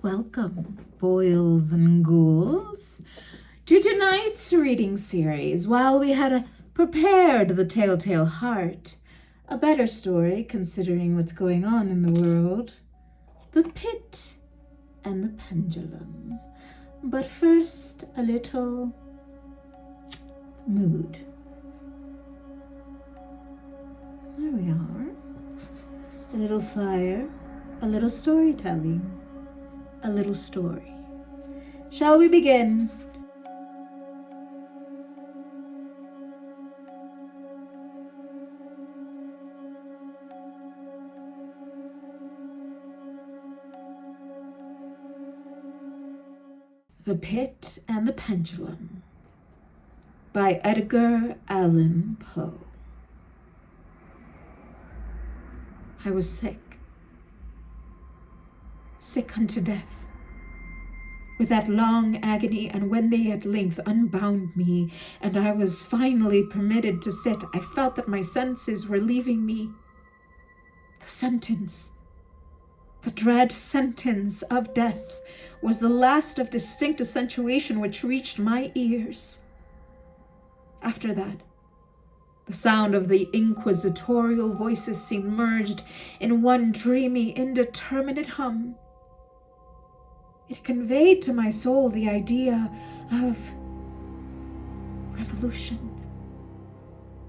Welcome, boils and ghouls, to tonight's reading series. While we had prepared The Telltale Heart, a better story considering what's going on in the world, The Pit and the Pendulum. But first, a little mood. There we are. A little fire, a little storytelling. A little story. Shall we begin? The Pit and the Pendulum by Edgar Allan Poe. I was sick unto death, with that long agony, and when they at length unbound me, and I was finally permitted to sit, I felt that my senses were leaving me. The sentence, the dread sentence of death, was the last of distinct accentuation which reached my ears. After that, the sound of the inquisitorial voices seemed merged in one dreamy, indeterminate hum. It conveyed to my soul the idea of revolution,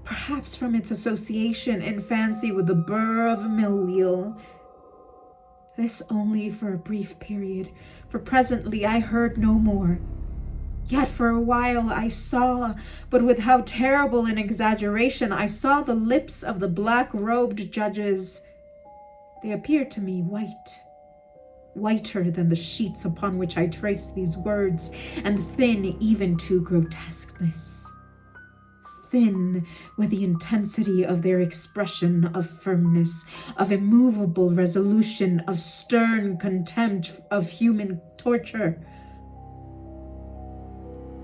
perhaps from its association in fancy with the burr of a mill wheel. This only for a brief period, for presently I heard no more. Yet for a while I saw, but with how terrible an exaggeration, I saw the lips of black-robed judges. They appeared to me whiter than the sheets upon which I traced these words, and thin even to grotesqueness. Thin with the intensity of their expression of firmness, of immovable resolution, of stern contempt of human torture.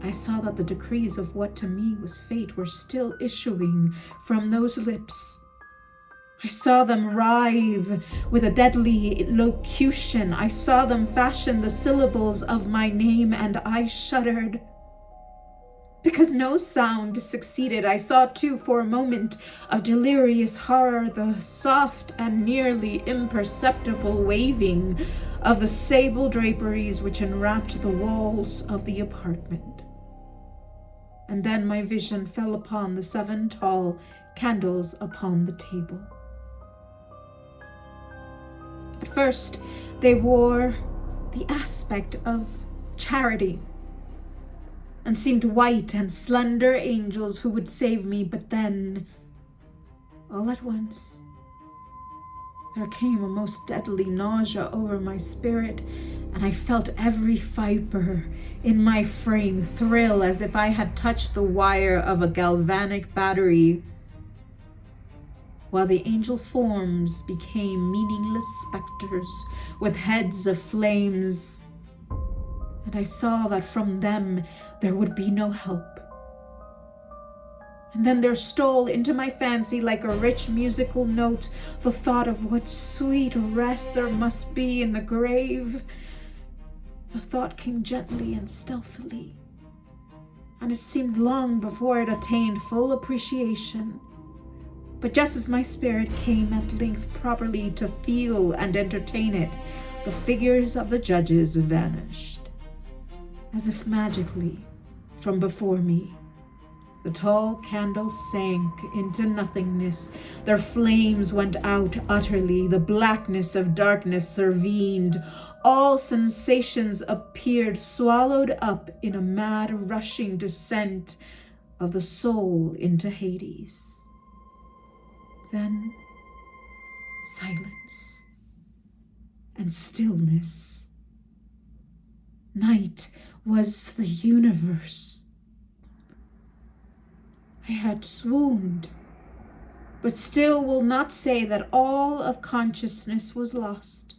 I saw that the decrees of what to me was fate were still issuing from those lips. I saw them writhe with a deadly locution. I saw them fashion the syllables of my name, and I shuddered. Because no sound succeeded, I saw too for a moment of delirious horror the soft and nearly imperceptible waving of the sable draperies which enwrapped the walls of the apartment. And then my vision fell upon the 7 tall candles upon the table. At first, they wore the aspect of charity and seemed white and slender angels who would save me. But then, all at once, there came a most deadly nausea over my spirit, and I felt every fiber in my frame thrill as if I had touched the wire of a galvanic battery, while the angel forms became meaningless specters with heads of flames, and I saw that from them there would be no help. And then there stole into my fancy, like a rich musical note, the thought of what sweet rest there must be in the grave. The thought came gently and stealthily, and it seemed long before it attained full appreciation. But just as my spirit came at length properly to feel and entertain it, the figures of the judges vanished, as if magically from before me. The tall candles sank into nothingness. Their flames went out utterly. The blackness of darkness survened. All sensations appeared swallowed up in a mad rushing descent of the soul into Hades. Then silence and stillness. Night was the universe. I had swooned, but still will not say that all of consciousness was lost.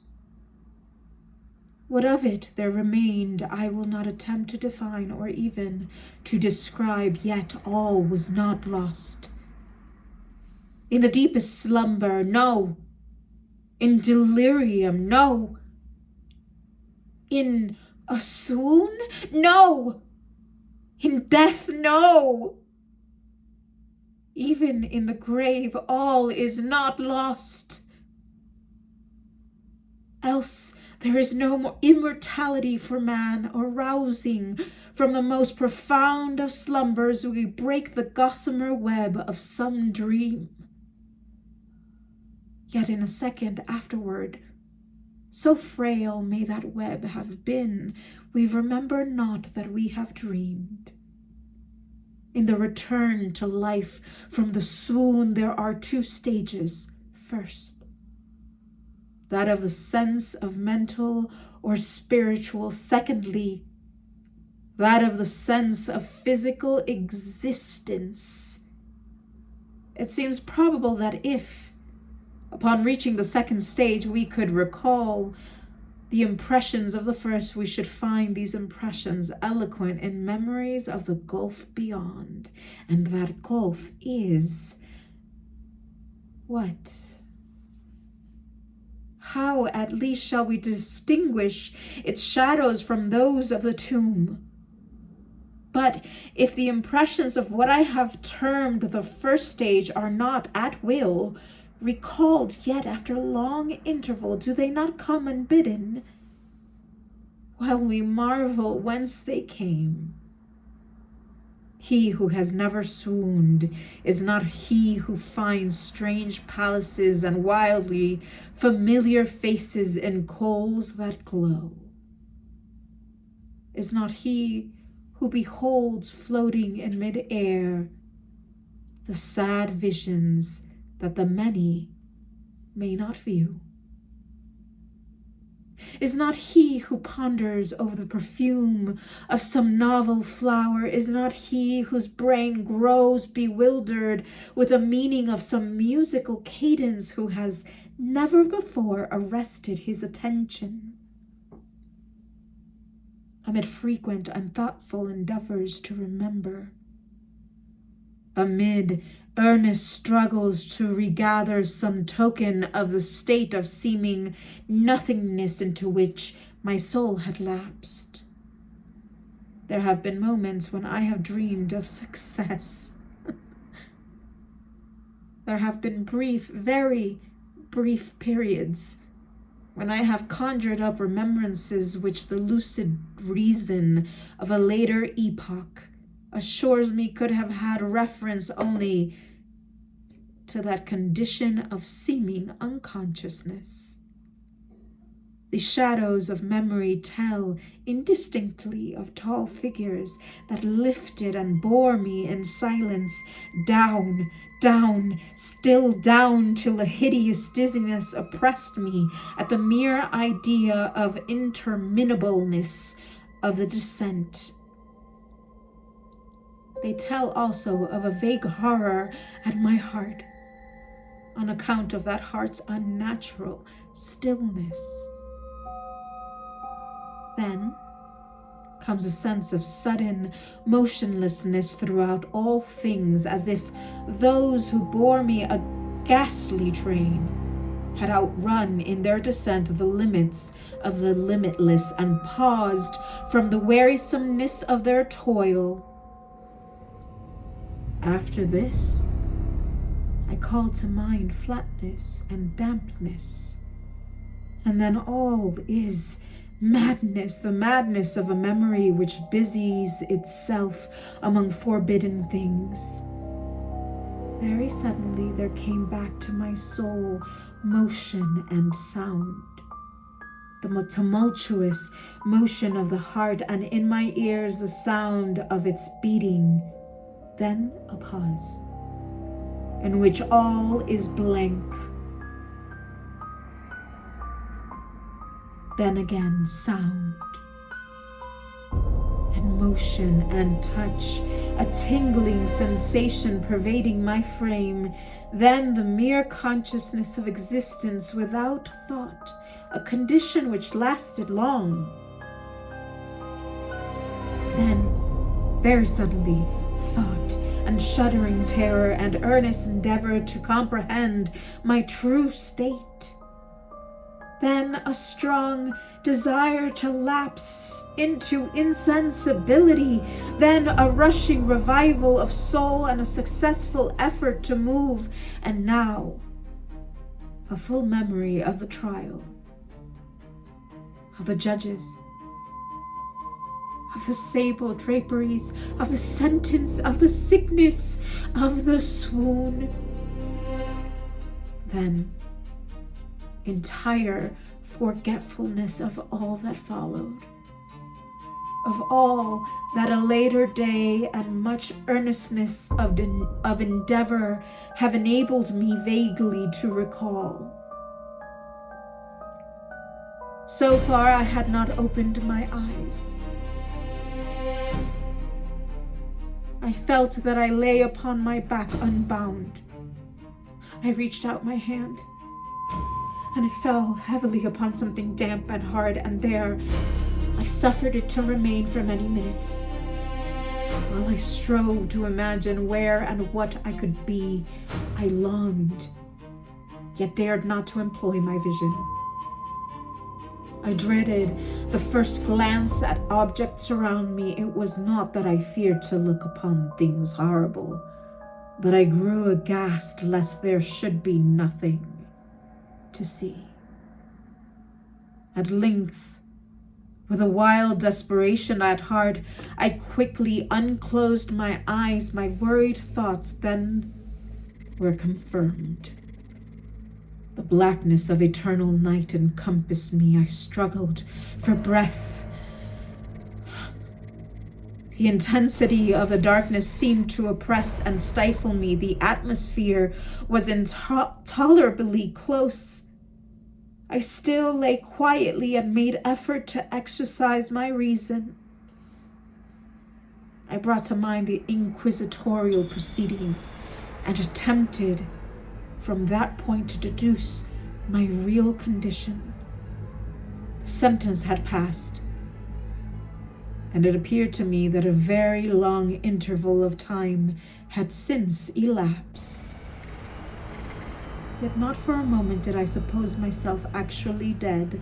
What of it there remained, I will not attempt to define or even to describe, yet all was not lost. In the deepest slumber, no. In delirium, no. In a swoon? No! In death, no! Even in the grave, all is not lost. Else there is no more immortality for man, arousing from the most profound of slumbers we break the gossamer web of some dream. Yet in a second afterward, so frail may that web have been, we remember not that we have dreamed. In the return to life from the swoon, there are two stages. First, that of the sense of mental or spiritual. Secondly, that of the sense of physical existence. It seems probable that if, upon reaching the second stage, we could recall the impressions of the first, we should find these impressions eloquent in memories of the gulf beyond. And that gulf is what? How at least shall we distinguish its shadows from those of the tomb? But if the impressions of what I have termed the first stage are not at will recalled yet after long interval, do they not come unbidden? While we marvel whence they came. He who has never swooned is not he who finds strange palaces and wildly familiar faces in coals that glow. Is not he who beholds floating in mid-air the sad visions that the many may not view. Is not he who ponders over the perfume of some novel flower, is not he whose brain grows bewildered with the meaning of some musical cadence who has never before arrested his attention? Amid frequent and thoughtful endeavors to remember, amid earnest struggles to regather some token of the state of seeming nothingness into which my soul had lapsed, there have been moments when I have dreamed of success. There have been brief, very brief periods when I have conjured up remembrances which the lucid reason of a later epoch assures me could have had reference only to that condition of seeming unconsciousness. The shadows of memory tell indistinctly of tall figures that lifted and bore me in silence down, down, still down, till a hideous dizziness oppressed me at the mere idea of interminableness of the descent. They tell also of a vague horror at my heart, on account of that heart's unnatural stillness. Then comes a sense of sudden motionlessness throughout all things, as if those who bore me a ghastly train had outrun in their descent the limits of the limitless and paused from the wearisomeness of their toil. After this, I call to mind flatness and dampness, and then all is madness, the madness of a memory which busies itself among forbidden things. Very suddenly there came back to my soul motion and sound, the tumultuous motion of the heart, and in my ears the sound of its beating. Then a pause, in which all is blank. Then again sound, and motion and touch, a tingling sensation pervading my frame. Then the mere consciousness of existence without thought, a condition which lasted long. Then, very suddenly, thought and shuddering terror and earnest endeavor to comprehend my true state. then a strong desire to lapse into insensibility, then a rushing revival of soul and a successful effort to move, and now a full memory of the trial, of the judges, of the sable draperies, of the sentence, of the sickness, of the swoon. Then entire forgetfulness of all that followed, of all that a later day and much earnestness of endeavor have enabled me vaguely to recall. So far I had not opened my eyes. I felt that I lay upon my back unbound. I reached out my hand, and it fell heavily upon something damp and hard, and there I suffered it to remain for many minutes, while I strove to imagine where and what I could be. I longed, yet dared not to employ my vision. I dreaded the first glance at objects around me. It was not that I feared to look upon things horrible, but I grew aghast lest there should be nothing to see. At length, with a wild desperation at heart, I quickly unclosed my eyes. My worried thoughts then were confirmed. The blackness of eternal night encompassed me. I struggled for breath. The intensity of the darkness seemed to oppress and stifle me. The atmosphere was intolerably close. I still lay quietly and made effort to exercise my reason. I brought to mind the inquisitorial proceedings and attempted from that point to deduce my real condition. The sentence had passed, and it appeared to me that a very long interval of time had since elapsed. Yet not for a moment did I suppose myself actually dead.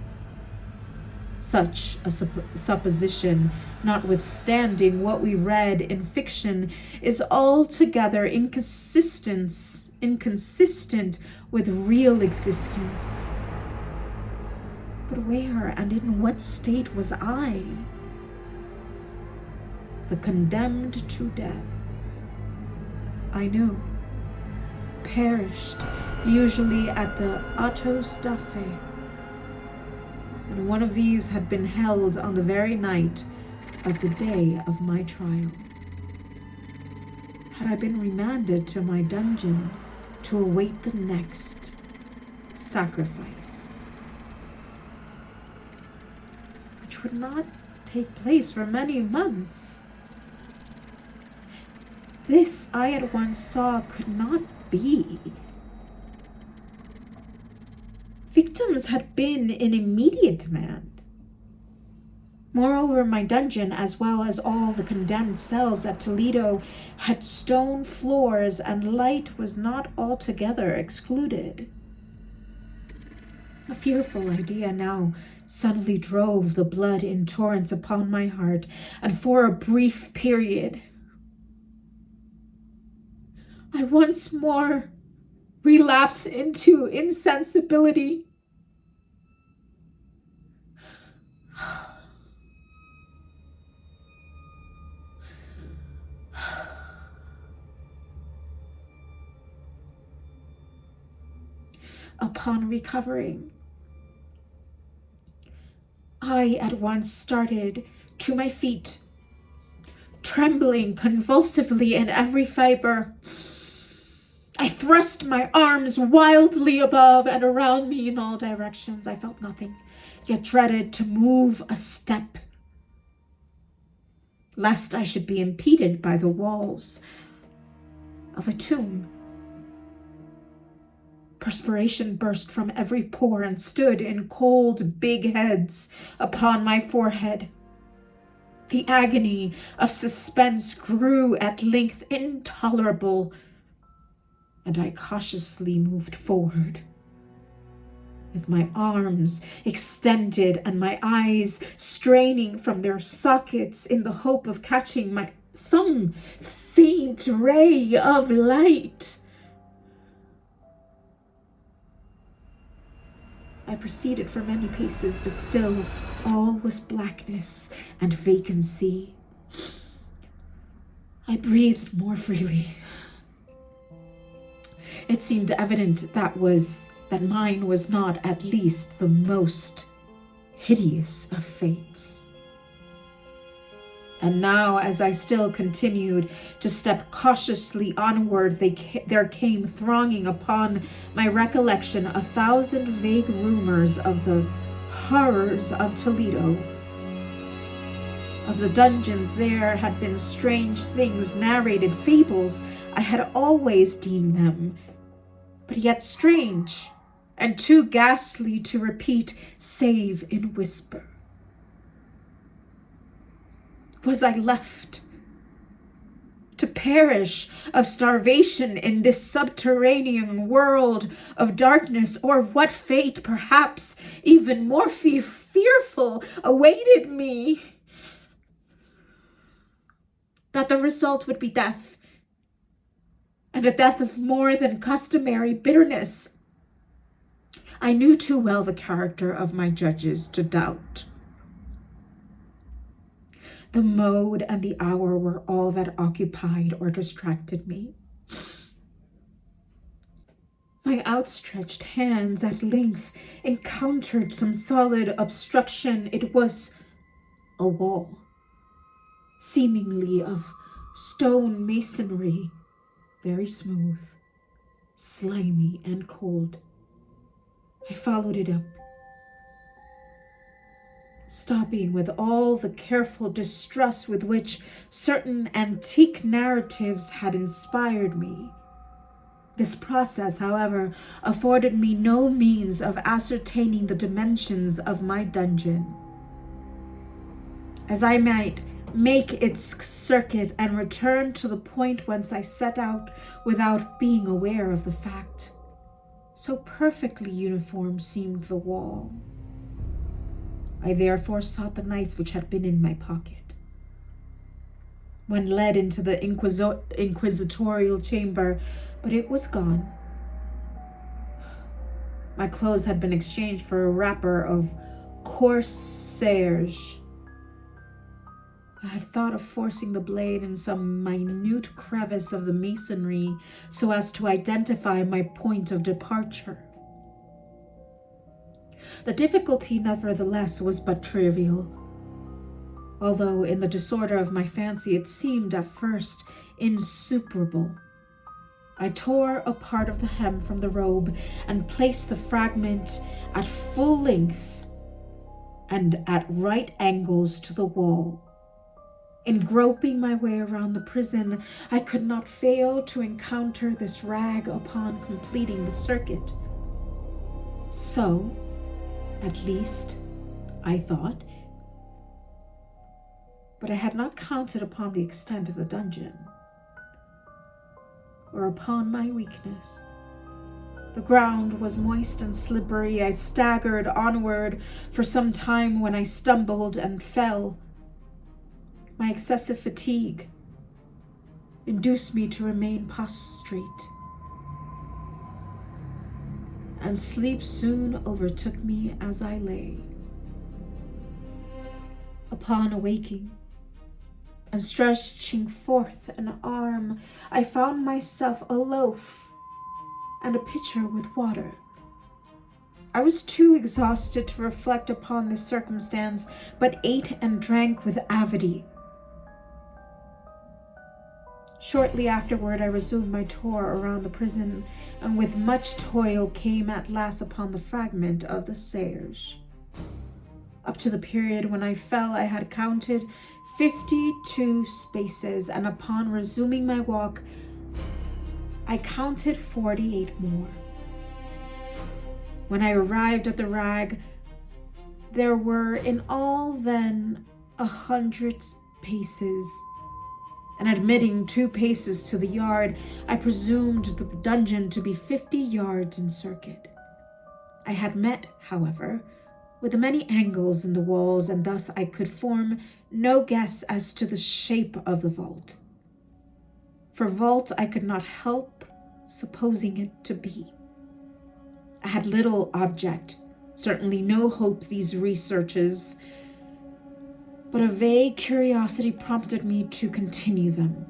Such a supposition, notwithstanding what we read in fiction, is altogether inconsistent with real existence. But where and in what state was I? The condemned to death, I knew, perished usually at the autos da fe, and one of these had been held on the very night of the day of my trial. Had I been remanded to my dungeon to await the next sacrifice, which would not take place for many months? This I at once saw could not be. Victims had been in immediate demand. Moreover, my dungeon, as well as all the condemned cells at Toledo, had stone floors, and light was not altogether excluded. A fearful idea now suddenly drove the blood in torrents upon my heart, and for a brief period I once more relapsed into insensibility. Upon recovering, I at once started to my feet, trembling convulsively in every fiber. I thrust my arms wildly above and around me in all directions. I felt nothing, yet dreaded to move a step, lest I should be impeded by the walls of a tomb. Perspiration burst from every pore and stood in cold, big heads upon my forehead. The agony of suspense grew at length intolerable, and I cautiously moved forward. with my arms extended and my eyes straining from their sockets in the hope of catching some faint ray of light. I proceeded for many paces, but still all was blackness and vacancy. I breathed more freely. It seemed evident that mine was not at least the most hideous of fates. And now, as I still continued to step cautiously onward, there came thronging upon my recollection 1,000 vague rumors of the horrors of Toledo. Of the dungeons there had been strange things narrated, fables I had always deemed them, but yet strange and too ghastly to repeat save in whisper. Was I left to perish of starvation in this subterranean world of darkness, or what fate, perhaps even more fearful, awaited me? That the result would be death, and a death of more than customary bitterness. I knew too well the character of my judges to doubt. The mode and the hour were all that occupied or distracted me. My outstretched hands at length encountered some solid obstruction. It was a wall, seemingly of stone masonry, very smooth, slimy, and cold. I followed it up, stopping with all the careful distrust with which certain antique narratives had inspired me. This process, however, afforded me no means of ascertaining the dimensions of my dungeon, as I might make its circuit and return to the point whence I set out without being aware of the fact. So perfectly uniform seemed the wall. I therefore sought the knife which had been in my pocket. When led into the inquisitorial chamber, but it was gone. My clothes had been exchanged for a wrapper of coarse serge. I had thought of forcing the blade in some minute crevice of the masonry so as to identify my point of departure. The difficulty, nevertheless, was but trivial, although in the disorder of my fancy it seemed at first insuperable. I tore a part of the hem from the robe and placed the fragment at full length and at right angles to the wall. In groping my way around the prison, I could not fail to encounter this rag upon completing the circuit. So, at least, I thought, but I had not counted upon the extent of the dungeon, or upon my weakness. The ground was moist and slippery. I staggered onward for some time when I stumbled and fell. My excessive fatigue induced me to remain prostrate, and sleep soon overtook me as I lay. Upon awaking and stretching forth an arm, I found myself a loaf and a pitcher with water. I was too exhausted to reflect upon this circumstance, but ate and drank with avidity. Shortly afterward, I resumed my tour around the prison, and with much toil came at last upon the fragment of the serge. Up to the period when I fell, I had counted 52 spaces, and upon resuming my walk, I counted 48 more. When I arrived at the rag, there were in all then 100 paces, and admitting 2 paces to the yard, I presumed the dungeon to be 50 yards in circuit. I had met, however, with the many angles in the walls, and thus I could form no guess as to the shape of the vault. For vault I could not help supposing it to be. I had little object, certainly no hope these researches, but a vague curiosity prompted me to continue them.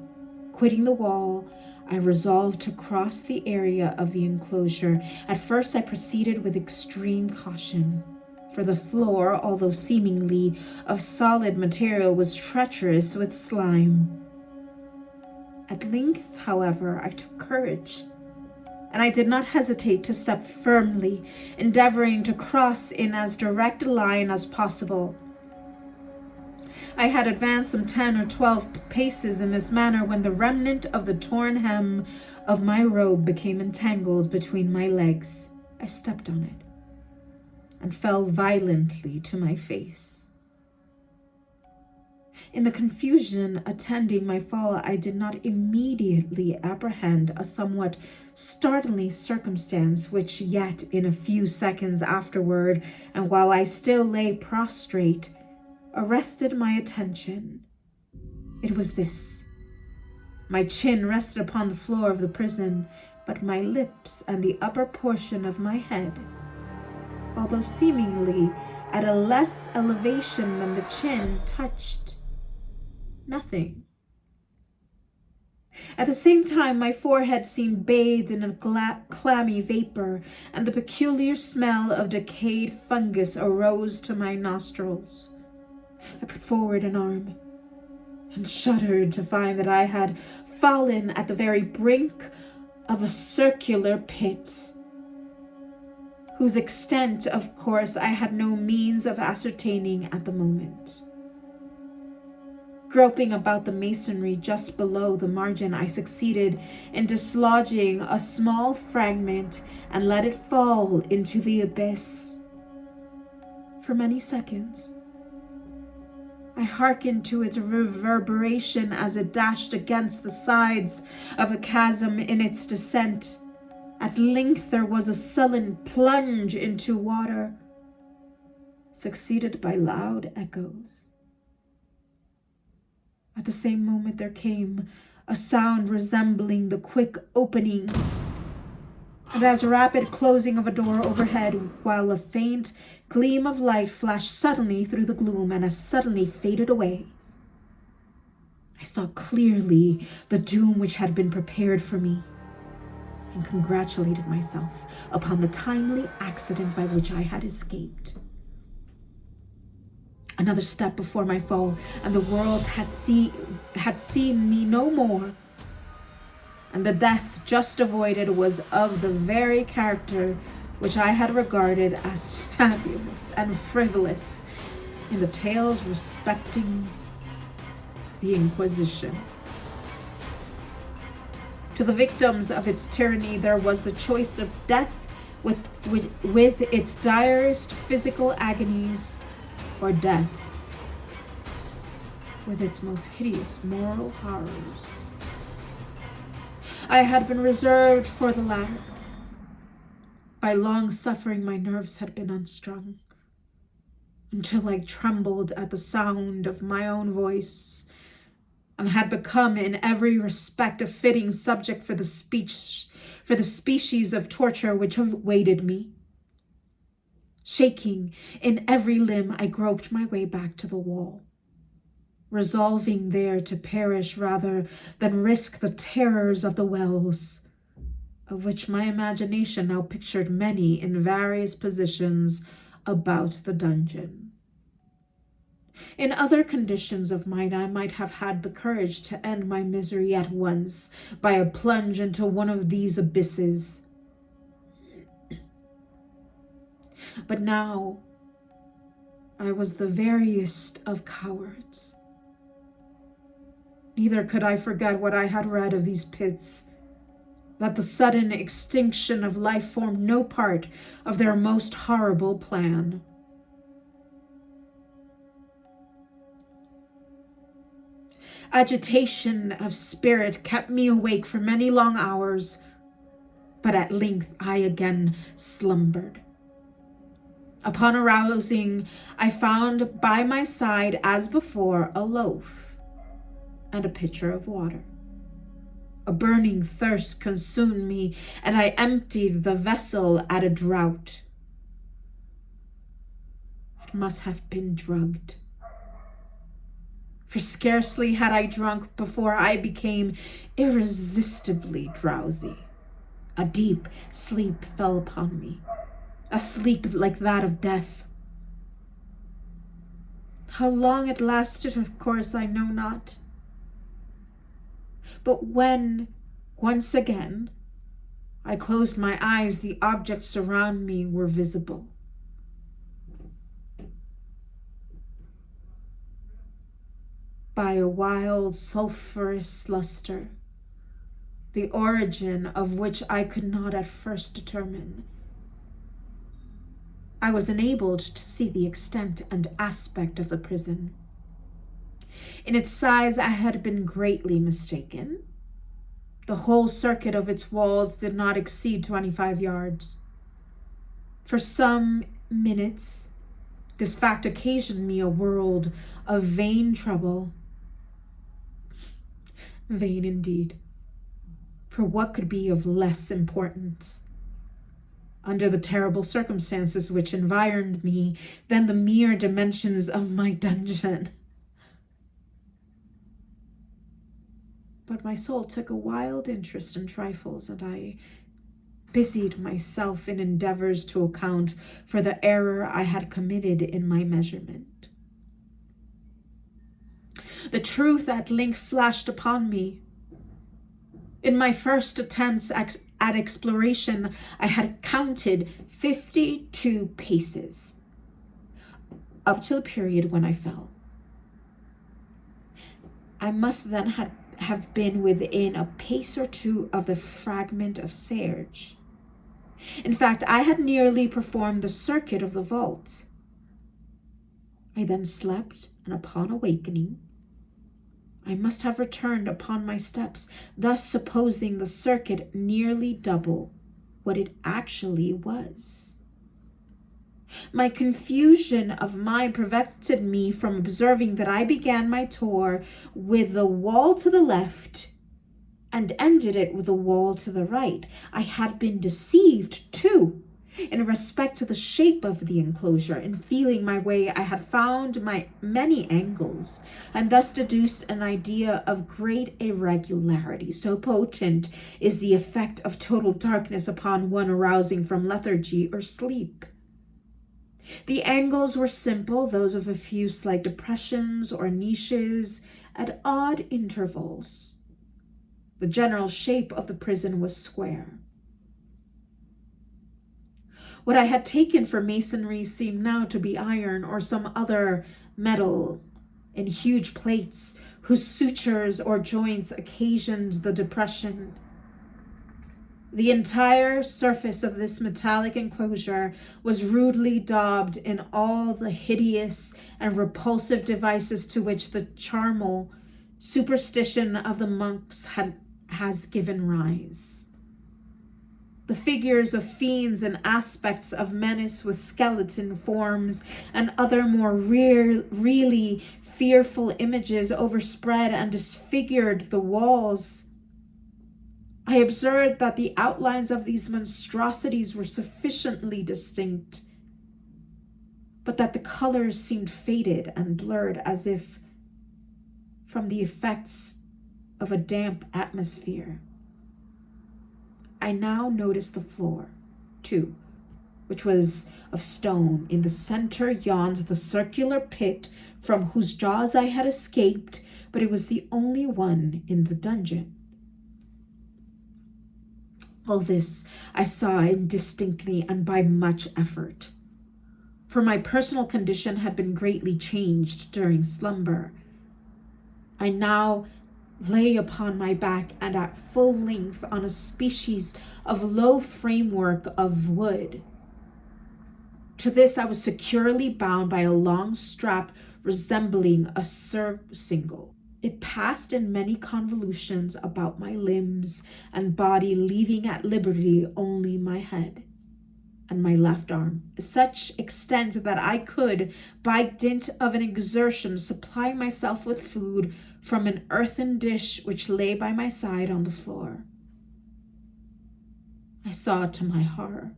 Quitting the wall, I resolved to cross the area of the enclosure. At first I proceeded with extreme caution, for the floor, although seemingly of solid material, was treacherous with slime. At length, however, I took courage, and I did not hesitate to step firmly, endeavoring to cross in as direct a line as possible. I had advanced some 10 or 12 paces in this manner when the remnant of the torn hem of my robe became entangled between my legs. I stepped on it and fell violently to my face. In the confusion attending my fall, I did not immediately apprehend a somewhat startling circumstance which yet in a few seconds afterward, and while I still lay prostrate, arrested my attention. It was this. My chin rested upon the floor of the prison, but my lips and the upper portion of my head, although seemingly at a less elevation than the chin, touched nothing. At the same time, my forehead seemed bathed in a clammy vapor, and the peculiar smell of decayed fungus arose to my nostrils. I put forward an arm and shuddered to find that I had fallen at the very brink of a circular pit, whose extent, of course, I had no means of ascertaining at the moment. Groping about the masonry just below the margin, I succeeded in dislodging a small fragment and let it fall into the abyss. For many seconds, I hearkened to its reverberation as it dashed against the sides of the chasm in its descent. At length there was a sullen plunge into water, succeeded by loud echoes. At the same moment there came a sound resembling the quick opening and as rapid closing of a door overhead, while a faint gleam of light flashed suddenly through the gloom and as suddenly faded away. I saw clearly the doom which had been prepared for me, and congratulated myself upon the timely accident by which I had escaped. Another step before my fall, and the world had seen me no more, and the death just avoided was of the very character which I had regarded as fabulous and frivolous in the tales respecting the Inquisition. To the victims of its tyranny, there was the choice of death with its direst physical agonies, or death with its most hideous moral horrors. I had been reserved for the latter. By long suffering, my nerves had been unstrung, until I trembled at the sound of my own voice, and had become in every respect a fitting subject for the species of torture which awaited me. Shaking in every limb, I groped my way back to the wall, resolving there to perish rather than risk the terrors of the wells, of which my imagination now pictured many in various positions about the dungeon. In other conditions of mind, I might have had the courage to end my misery at once by a plunge into one of these abysses. But now I was the veriest of cowards. Neither could I forget what I had read of these pits, that the sudden extinction of life formed no part of their most horrible plan. Agitation of spirit kept me awake for many long hours, but at length I again slumbered. Upon arousing, I found by my side, as before, a loaf and a pitcher of water. A burning thirst consumed me, and I emptied the vessel at a draught. It must have been drugged, for scarcely had I drunk before I became irresistibly drowsy. A deep sleep fell upon me, a sleep like that of death. How long it lasted, of course, I know not. But when, once again, I closed my eyes, the objects around me were visible. By a wild, sulphurous luster, the origin of which I could not at first determine, I was enabled to see the extent and aspect of the prison. In its size, I had been greatly mistaken. The whole circuit of its walls did not exceed 25 yards. For some minutes, this fact occasioned me a world of vain trouble. Vain indeed, for what could be of less importance, under the terrible circumstances which environed me, than the mere dimensions of my dungeon? But my soul took a wild interest in trifles, and I busied myself in endeavors to account for the error I had committed in my measurement. The truth at length flashed upon me. In my first attempts at exploration, I had counted 52 paces, up to the period when I fell. I must then have been within a pace or two of the fragment of serge. In fact, I had nearly performed the circuit of the vault. I then slept, and upon awakening, I must have returned upon my steps, thus supposing the circuit nearly double what it actually was. My confusion of mind prevented me from observing that I began my tour with the wall to the left and ended it with the wall to the right. I had been deceived, too, in respect to the shape of the enclosure. In feeling my way, I had found my many angles, and thus deduced an idea of great irregularity. So potent is the effect of total darkness upon one arousing from lethargy or sleep. The angles were simple, those of a few slight depressions or niches at odd intervals. The general shape of the prison was square. What I had taken for masonry seemed now to be iron or some other metal in huge plates whose sutures or joints occasioned the depression. The entire surface of this metallic enclosure was rudely daubed in all the hideous and repulsive devices to which the charnel superstition of the monks has given rise. The figures of fiends and aspects of menace with skeleton forms and other more really fearful images overspread and disfigured the walls. I observed that the outlines of these monstrosities were sufficiently distinct, but that the colors seemed faded and blurred as if from the effects of a damp atmosphere. I now noticed the floor, too, which was of stone. In the center yawned the circular pit from whose jaws I had escaped, but it was the only one in the dungeon. All this I saw indistinctly and by much effort, for my personal condition had been greatly changed during slumber. I now lay upon my back and at full length on a species of low framework of wood. To this I was securely bound by a long strap resembling a surcingle. It passed in many convolutions about my limbs and body, leaving at liberty only my head. and my left arm, such extent that I could, by dint of an exertion, supply myself with food from an earthen dish which lay by my side on the floor. I saw, to my horror,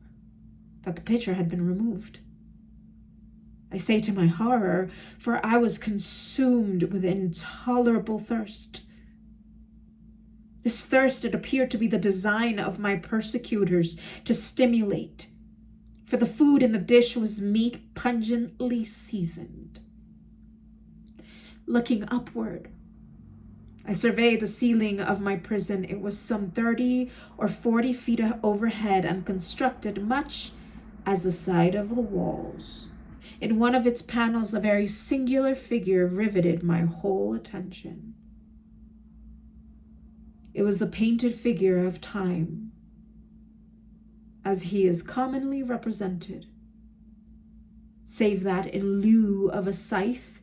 that the pitcher had been removed. I say to my horror, for I was consumed with intolerable thirst. This thirst, it appeared to be the design of my persecutors to stimulate, for the food in the dish was meat pungently seasoned. Looking upward, I surveyed the ceiling of my prison. It was some 30 or 40 feet overhead and constructed much as the side of the walls. In one of its panels, a very singular figure riveted my whole attention. It was the painted figure of Time, as he is commonly represented, save that in lieu of a scythe,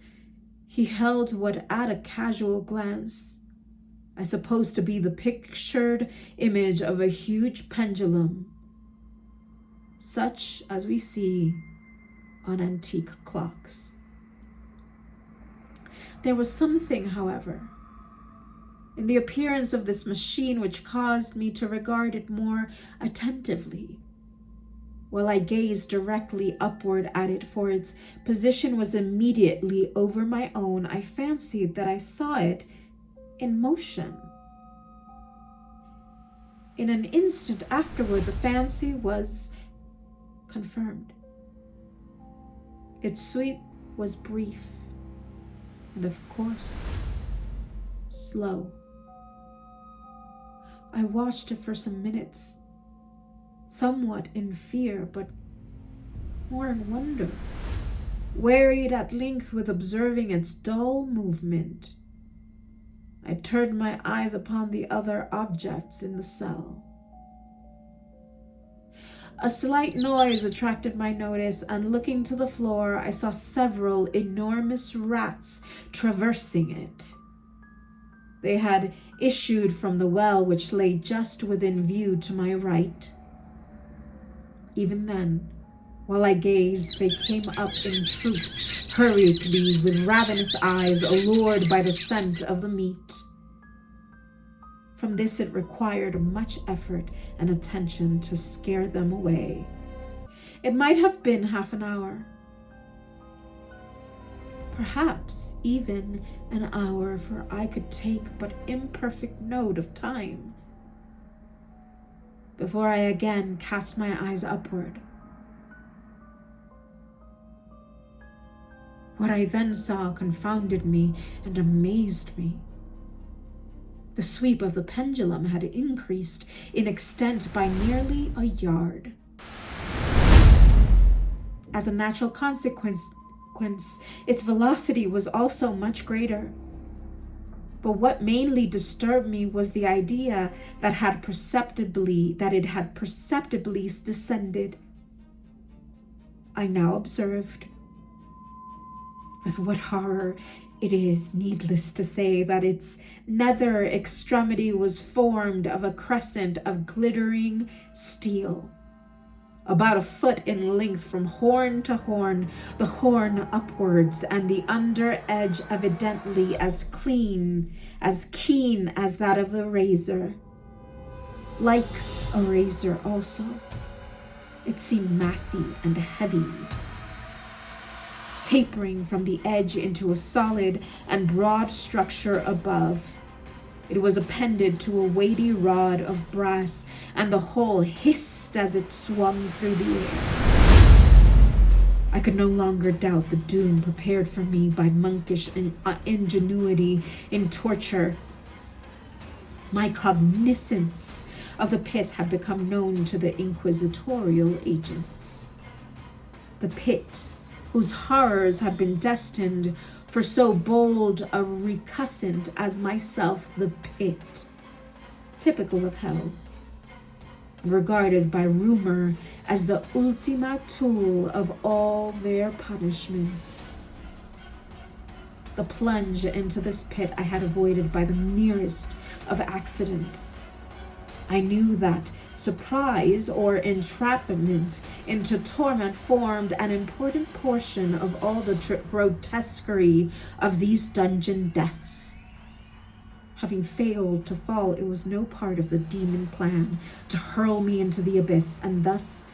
he held what at a casual glance I suppose to be the pictured image of a huge pendulum, such as we see on antique clocks. There was something, however, in the appearance of this machine which caused me to regard it more attentively. While I gazed directly upward at it, for its position was immediately over my own, I fancied that I saw it in motion. In an instant afterward, the fancy was confirmed. Its sweep was brief and, of course, slow. I watched it for some minutes, somewhat in fear, but more in wonder, wearied at length with observing its dull movement. I turned my eyes upon the other objects in the cell. A slight noise attracted my notice, and looking to the floor, I saw several enormous rats traversing it. They had issued from the well which lay just within view to my right. Even then, while I gazed, they came up in troops, hurriedly, with ravenous eyes, allured by the scent of the meat. From this it required much effort and attention to scare them away. It might have been half an hour, perhaps even an hour, for I could take but imperfect note of time, before I again cast my eyes upward. What I then saw confounded me and amazed me. The sweep of the pendulum had increased in extent by nearly a yard. As a natural consequence, its velocity was also much greater. But what mainly disturbed me was the idea that it had perceptibly descended. I now observed, with what horror, it is needless to say, that its nether extremity was formed of a crescent of glittering steel, about a foot in length from horn to horn, the horn upwards, and the under edge evidently as keen as that of a razor. Like a razor also, it seemed massy and heavy, tapering from the edge into a solid and broad structure above. It was appended to a weighty rod of brass, and the whole hissed as it swung through the air. I could no longer doubt the doom prepared for me by monkish ingenuity in torture. My cognizance of the pit had become known to the inquisitorial agents. The pit, whose horrors had been destined for so bold a recusant as myself, the pit, typical of hell, and regarded by rumor as the ultima thule of all their punishments. The plunge into this pit I had avoided by the merest of accidents. I knew that, Surprise or entrapment into torment formed an important portion of all the grotesquerie of these dungeon deaths. Having failed to fall, it was no part of the demon plan to hurl me into the abyss, and thus,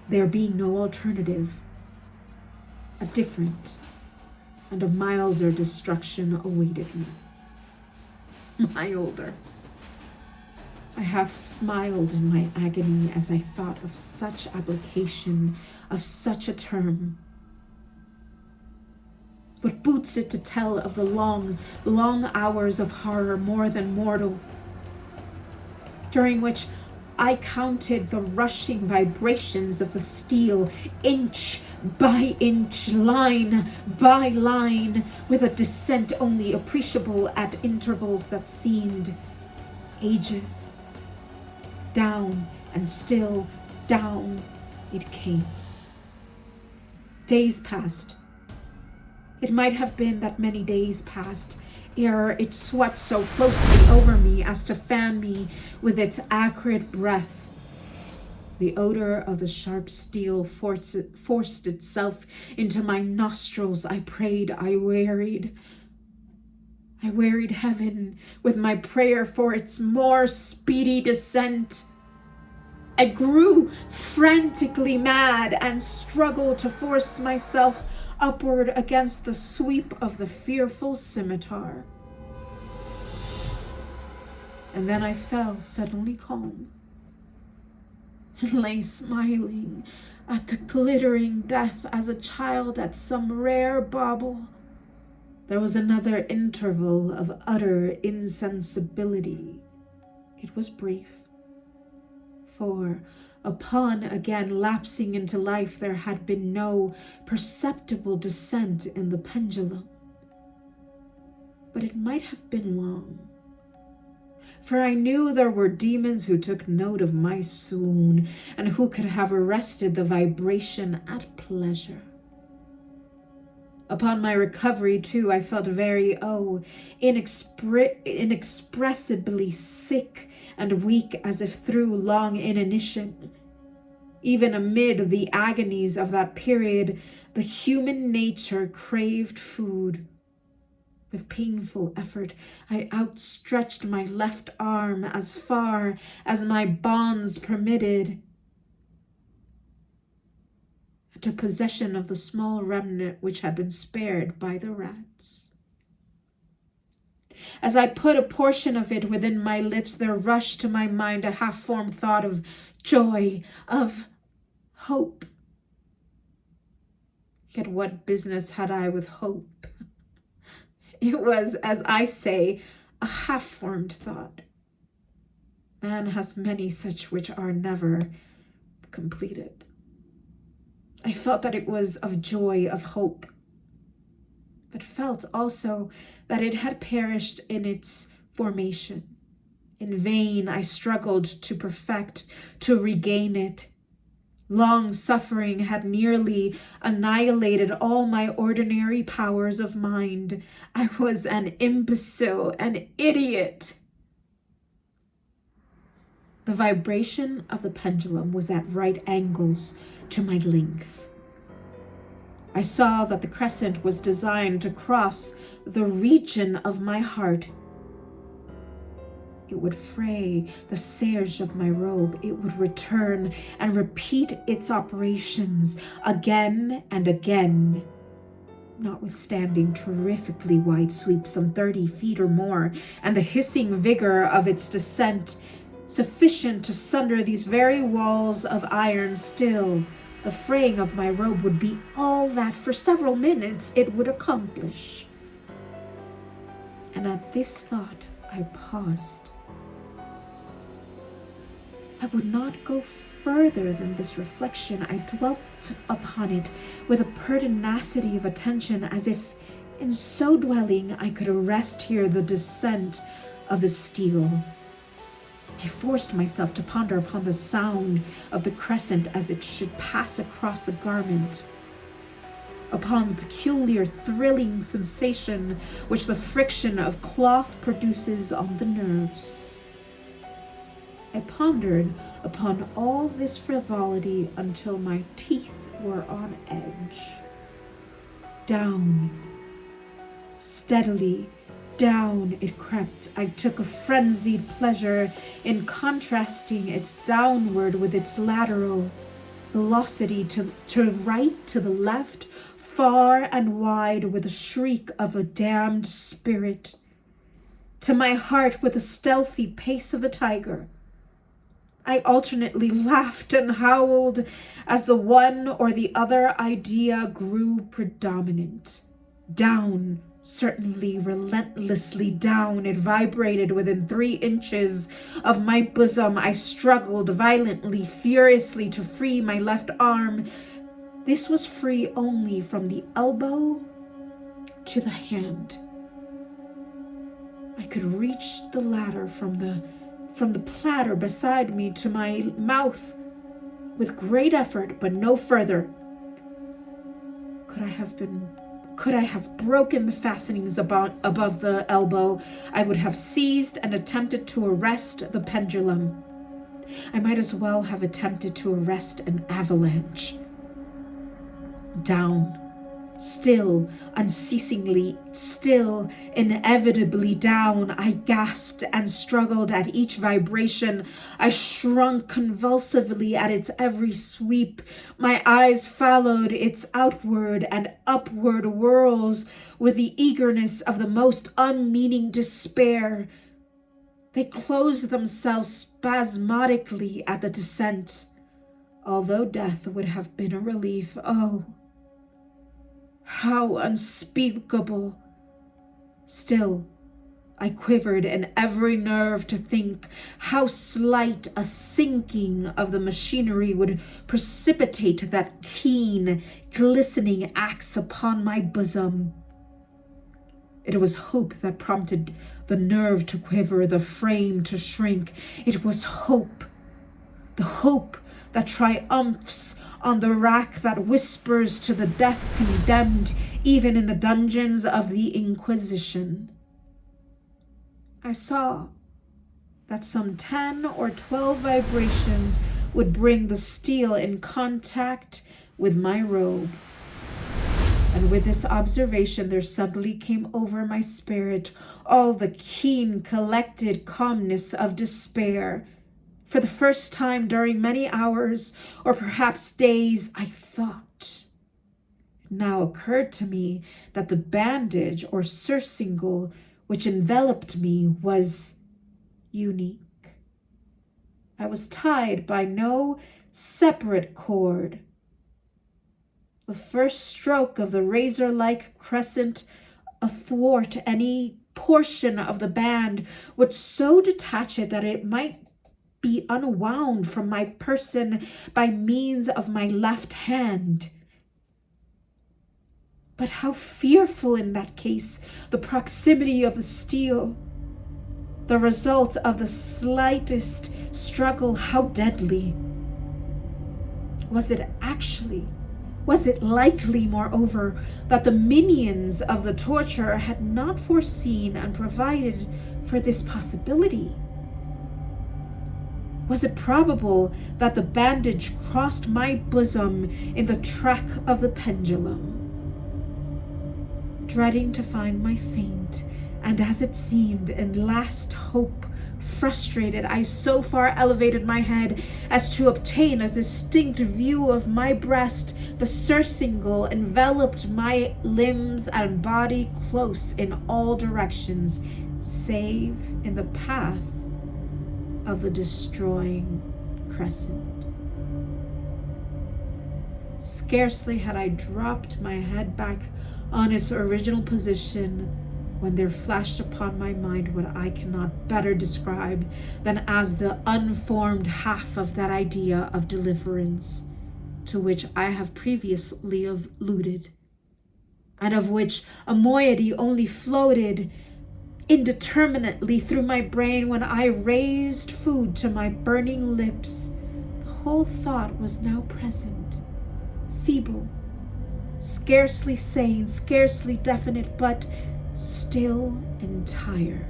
there being no alternative, a different and a milder destruction awaited me. Milder. I have smiled in my agony as I thought of such application of such a term. What boots it to tell of the long, long hours of horror more than mortal, during which I counted the rushing vibrations of the steel, inch by inch, line by line, with a descent only appreciable at intervals that seemed ages. Down and still down it came. Days passed. It might have been that many days passed ere it swept so closely over me as to fan me with its acrid breath. The odor of the sharp steel forced itself into my nostrils. I prayed, I wearied heaven with my prayer for its more speedy descent. I grew frantically mad and struggled to force myself upward against the sweep of the fearful scimitar. And then I fell suddenly calm and lay smiling at the glittering death as a child at some rare bauble. There was another interval of utter insensibility. It was brief, for upon again lapsing into life there had been no perceptible descent in the pendulum. But it might have been long, for I knew there were demons who took note of my swoon and who could have arrested the vibration at pleasure. Upon my recovery, too, I felt very, inexpressibly sick and weak, as if through long inanition. Even amid the agonies of that period, the human nature craved food. With painful effort, I outstretched my left arm as far as my bonds permitted, and took possession of the small remnant which had been spared by the rats. As I put a portion of it within my lips, there rushed to my mind a half-formed thought of joy, of hope. Yet what business had I with hope? It was, as I say, a half-formed thought. Man has many such which are never completed. I felt that it was of joy, of hope, but felt also that it had perished in its formation. In vain I struggled to perfect, to regain it. Long suffering had nearly annihilated all my ordinary powers of mind. I was an imbecile, an idiot. The vibration of the pendulum was at right angles to my length. I saw that the crescent was designed to cross the region of my heart. It would fray the serge of my robe. It would return and repeat its operations again and again. Notwithstanding terrifically wide sweep, some 30 feet or more, and the hissing vigor of its descent, sufficient to sunder these very walls of iron, still, the fraying of my robe would be all that for several minutes it would accomplish. And at this thought, I paused. I would not go further than this reflection. I dwelt upon it with a pertinacity of attention, as if in so dwelling I could arrest here the descent of the steel. I forced myself to ponder upon the sound of the crescent as it should pass across the garment, upon the peculiar thrilling sensation which the friction of cloth produces on the nerves. I I pondered upon all this frivolity until my teeth were on edge. Down, steadily, down it crept. I took a frenzied pleasure in contrasting its downward with its lateral velocity to right, to the left, far and wide, with a shriek of a damned spirit. To my heart with the stealthy pace of the tiger. I alternately laughed and howled as the one or the other idea grew predominant. Down, certainly relentlessly down, it vibrated within 3 inches of my bosom. I struggled violently, furiously to free my left arm. This was free only from the elbow to the hand. I could reach the ladder from the platter beside me to my mouth with great effort, but no further. Could I have broken the fastenings above the elbow, I would have seized and attempted to arrest the pendulum. I might as well have attempted to arrest an avalanche. Down, still, unceasingly, still, inevitably down, I gasped and struggled at each vibration. I shrunk convulsively at its every sweep. My eyes followed its outward and upward whirls with the eagerness of the most unmeaning despair. They closed themselves spasmodically at the descent, although death would have been a relief. Oh, how unspeakable! Still, I quivered in every nerve to think how slight a sinking of the machinery would precipitate that keen, glistening axe upon my bosom. It was hope that prompted the nerve to quiver, the frame to shrink. It was hope, the hope that triumphs on the rack, that whispers to the death condemned, even in the dungeons of the Inquisition. I saw that some 10 or 12 vibrations would bring the steel in contact with my robe. And with this observation, there suddenly came over my spirit all the keen, collected calmness of despair. For the first time during many hours, or perhaps days, I thought. It now occurred to me that the bandage or surcingle which enveloped me was unique. I was tied by no separate cord. The first stroke of the razor-like crescent athwart any portion of the band would so detach it that it might be unwound from my person by means of my left hand. But how fearful in that case the proximity of the steel, the result of the slightest struggle, how deadly. Was it likely, moreover, that the minions of the torture had not foreseen and provided for this possibility? Was it probable that the bandage crossed my bosom in the track of the pendulum? Dreading to find my feint, and as it seemed in last hope frustrated, I so far elevated my head as to obtain a distinct view of my breast. The surcingle enveloped my limbs and body close in all directions, save in the path of the destroying crescent. Scarcely had I dropped my head back on its original position when there flashed upon my mind what I cannot better describe than as the unformed half of that idea of deliverance to which I have previously alluded, and of which a moiety only floated indeterminately through my brain when I raised food to my burning lips. The whole thought was now present, feeble, scarcely sane, scarcely definite, but still entire.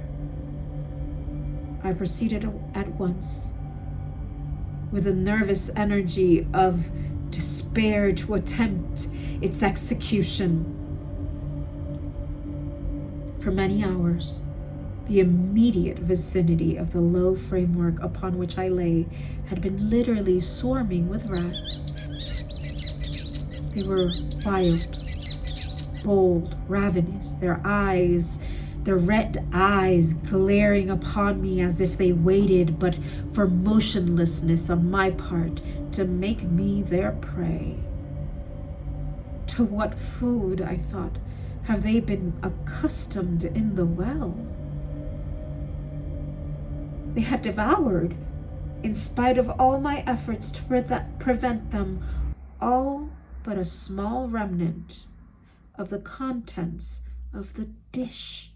I proceeded at once with the nervous energy of despair to attempt its execution. For many hours, the immediate vicinity of the low framework upon which I lay had been literally swarming with rats. They were wild, bold, ravenous, their red eyes glaring upon me as if they waited but for motionlessness on my part to make me their prey. To what food, I thought, have they been accustomed in the well? They had devoured, in spite of all my efforts to prevent them, all but a small remnant of the contents of the dish.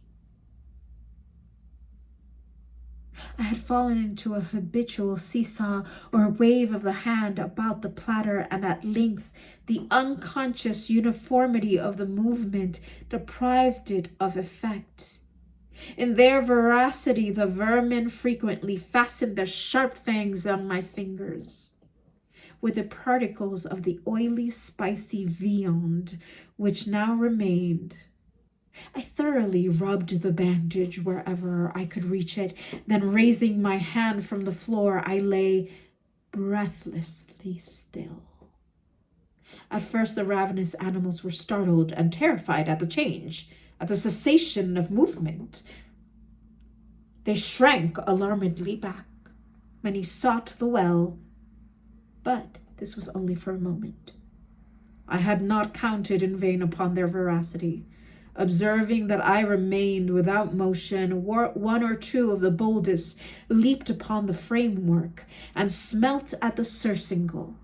I had fallen into a habitual seesaw or wave of the hand about the platter, and at length the unconscious uniformity of the movement deprived it of effect. In their voracity, the vermin frequently fastened their sharp fangs on my fingers. With the particles of the oily, spicy viand which now remained, I thoroughly rubbed the bandage wherever I could reach it. Then, raising my hand from the floor, I lay breathlessly still. At first, the ravenous animals were startled and terrified at the change, at the cessation of movement. They shrank alarmedly back. Many sought the well, but this was only for a moment. I had not counted in vain upon their voracity. Observing that I remained without motion, one or two of the boldest leaped upon the framework and smelt at the surcingle.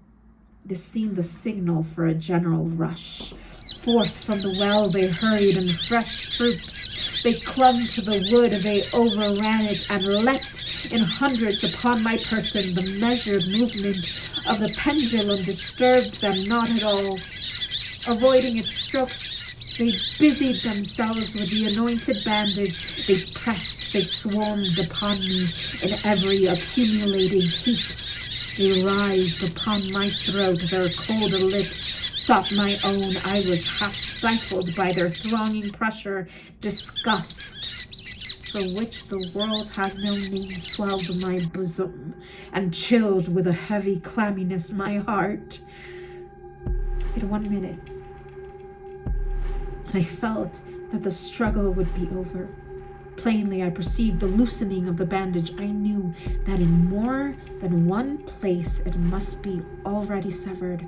This seemed the signal for a general rush. Forth from the well they hurried in fresh troops. They clung to the wood, they overran it, and leapt in hundreds upon my person. The measured movement of the pendulum disturbed them not at all. Avoiding its strokes, they busied themselves with the anointed bandage. They pressed, they swarmed upon me in every accumulating heaps. They writhed upon my throat, their cold lips sought my own. I was half stifled by their thronging pressure. Disgust, for which the world has no name, swelled my bosom, and chilled with a heavy clamminess my heart. In 1 minute, and I felt that the struggle would be over. Plainly, I perceived the loosening of the bandage. I knew that in more than one place it must be already severed.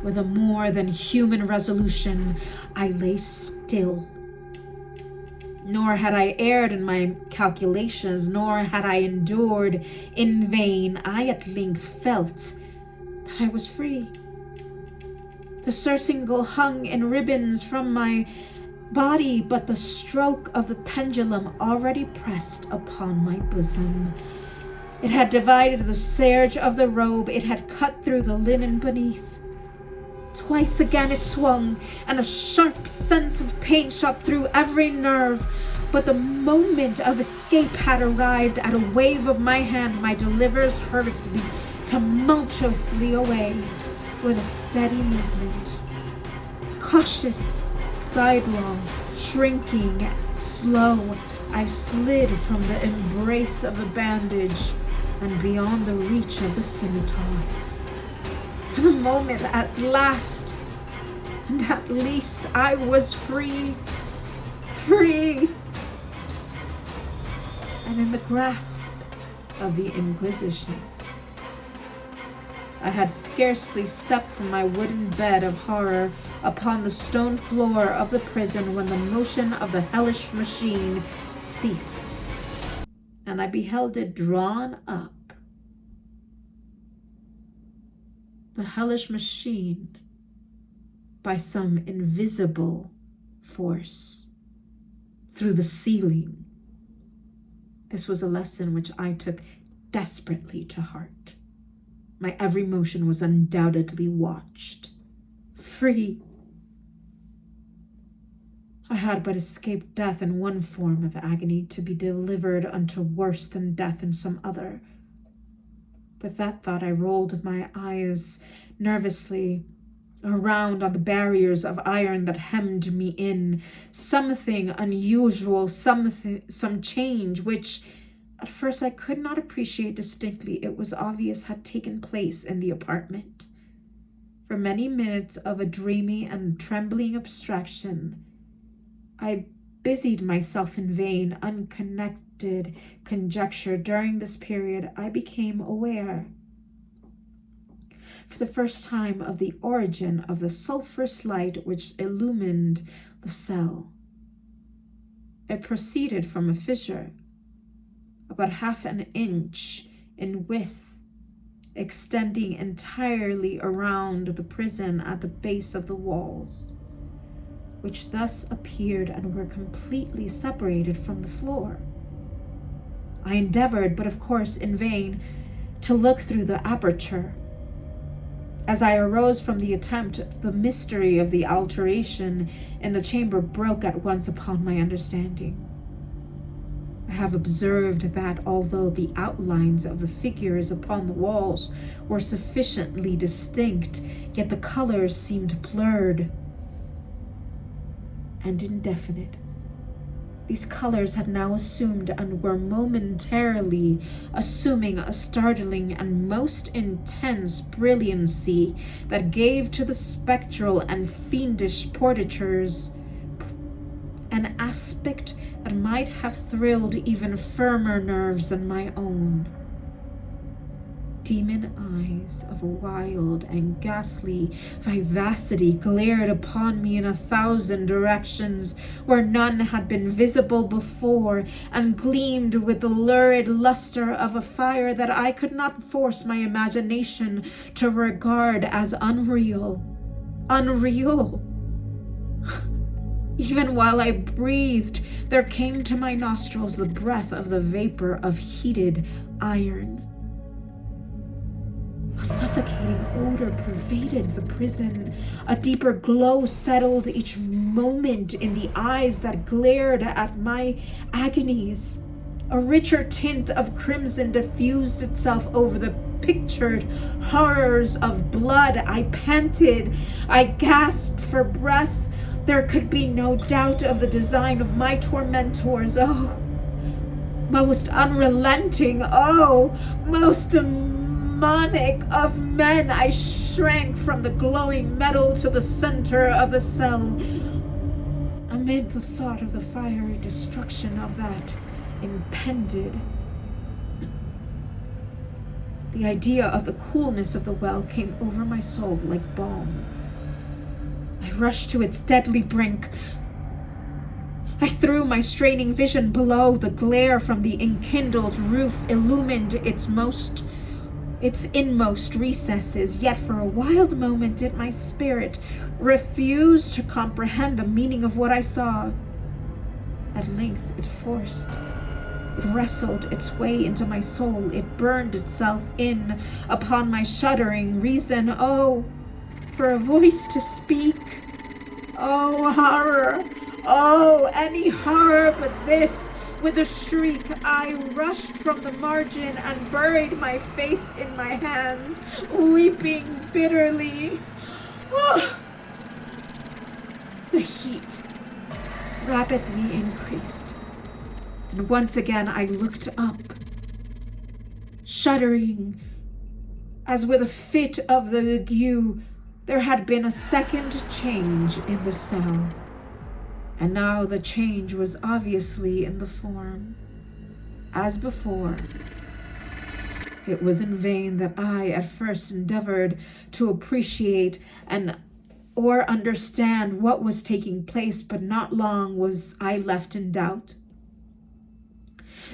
With a more than human resolution, I lay still. Nor had I erred in my calculations, nor had I endured in vain. I at length felt that I was free. The surcingle hung in ribbons from my body, but the stroke of the pendulum already pressed upon my bosom. It had divided the serge of the robe. It had cut through the linen beneath. Twice again it swung, and a sharp sense of pain shot through every nerve. But the moment of escape had arrived. At a wave of my hand, my deliverers hurried me tumultuously away. With a steady movement, cautious, sidelong, shrinking, slow, I slid from the embrace of the bandage and beyond the reach of the scimitar. For the moment, at last, and at least, I was free, free, and in the grasp of the Inquisition. I had scarcely stepped from my wooden bed of horror upon the stone floor of the prison when the motion of the hellish machine ceased, and I beheld it drawn up. The hellish machine, by some invisible force, through the ceiling. This was a lesson which I took desperately to heart. My every motion was undoubtedly watched. Free. I had but escaped death in one form of agony, to be delivered unto worse than death in some other. With that thought, I rolled my eyes nervously around on the barriers of iron that hemmed me in. Something unusual, some change, which at first I could not appreciate distinctly. It was obvious had taken place in the apartment. For many minutes of a dreamy and trembling abstraction, I busied myself in vain, unconnected conjecture. During this period, I became aware for the first time of the origin of the sulphurous light which illumined the cell. It proceeded from a fissure about half an inch in width, extending entirely around the prison at the base of the walls, which thus appeared and were completely separated from the floor. I endeavored, but of course in vain, to look through the aperture. As I arose from the attempt, the mystery of the alteration in the chamber broke at once upon my understanding. I have observed that although the outlines of the figures upon the walls were sufficiently distinct, yet the colors seemed blurred and indefinite. These colors had now assumed and were momentarily assuming a startling and most intense brilliancy that gave to the spectral and fiendish portraitures an aspect that might have thrilled even firmer nerves than my own. Demon eyes of wild and ghastly vivacity glared upon me in 1,000 directions where none had been visible before, and gleamed with the lurid luster of a fire that I could not force my imagination to regard as unreal. Unreal! Even while I breathed, there came to my nostrils the breath of the vapor of heated iron. A suffocating odor pervaded the prison. A deeper glow settled each moment in the eyes that glared at my agonies. A richer tint of crimson diffused itself over the pictured horrors of blood. I panted. I gasped for breath. There could be no doubt of the design of my tormentors. Oh, most unrelenting. Oh, most demonic of men. I shrank from the glowing metal to the center of the cell. Amid the thought of the fiery destruction of that impended, the idea of the coolness of the well came over my soul like balm. I rushed to its deadly brink. I threw my straining vision below. The glare from the enkindled roof illumined its inmost recesses, yet for a wild moment did my spirit refuse to comprehend the meaning of what I saw. At length it wrestled its way into my soul. It burned itself in upon my shuddering reason. Oh, for a voice to speak. Oh, horror. Oh, any horror but this. With a shriek, I rushed from the margin and buried my face in my hands, weeping bitterly. Oh. The heat rapidly increased, and once again I looked up, shuddering as with a fit of the ague. There had been a second change in the cell, and now the change was obviously in the form. As before, it was in vain that I at first endeavored to appreciate or understand what was taking place, but not long was I left in doubt.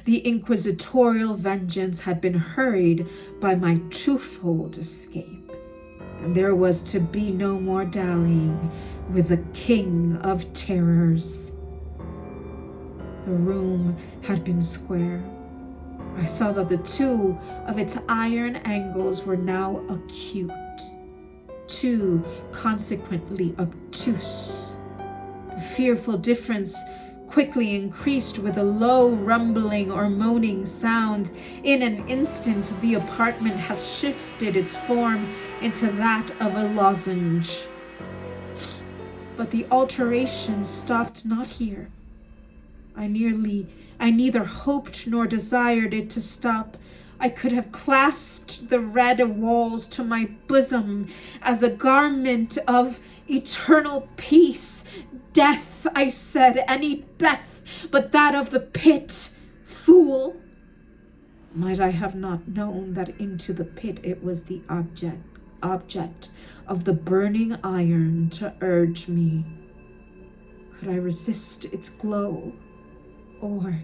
The inquisitorial vengeance had been hurried by my twofold escape, and there was to be no more dallying with the King of Terrors. The room had been square. I saw that the two of its iron angles were now acute, two consequently obtuse. The fearful difference quickly increased with a low rumbling or moaning sound. In an instant, the apartment had shifted its form into that of a lozenge. But the alteration stopped not here. I neither hoped nor desired it to stop. I could have clasped the red walls to my bosom as a garment of eternal peace. Death, I said, any death but that of the pit. Fool! Might I have not known that into the pit it was the object of the burning iron to urge me? Could I resist its glow? Or,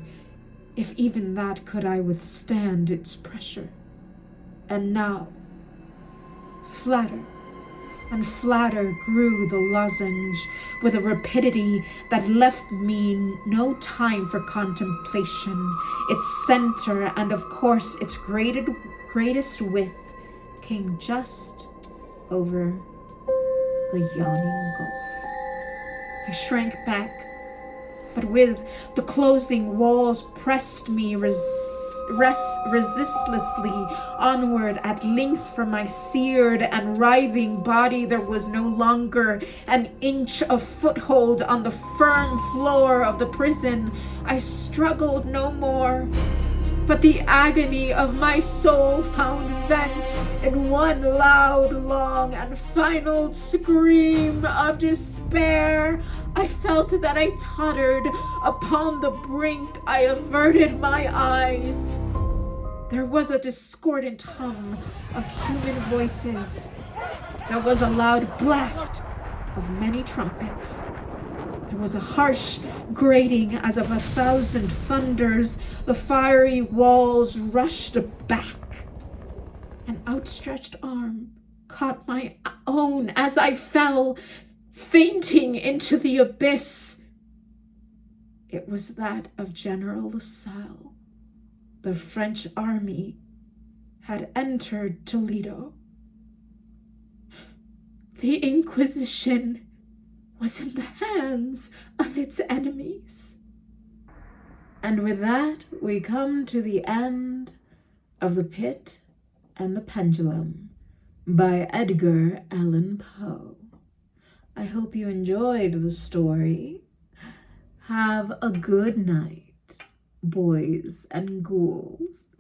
if even that, could I withstand its pressure? And now, flatter and flatter grew the lozenge with a rapidity that left me no time for contemplation. Its center, and of course its greatest width, came just over the yawning gulf. I shrank back, but with the closing walls pressed me resistlessly onward. At length, from my seared and writhing body there was no longer an inch of foothold on the firm floor of the prison. I struggled no more, but the agony of my soul found vent in one loud, long, and final scream of despair. I felt that I tottered upon the brink. I averted my eyes. There was a discordant hum of human voices. There was a loud blast of many trumpets. There was a harsh grating as of 1,000 thunders. The fiery walls rushed back. An outstretched arm caught my own as I fell, fainting into the abyss. It was that of General Lasalle. The French army had entered Toledo. The Inquisition was in the hands of its enemies. And with that, we come to the end of The Pit and the Pendulum by Edgar Allan Poe. I hope you enjoyed the story. Have a good night, boys and ghouls.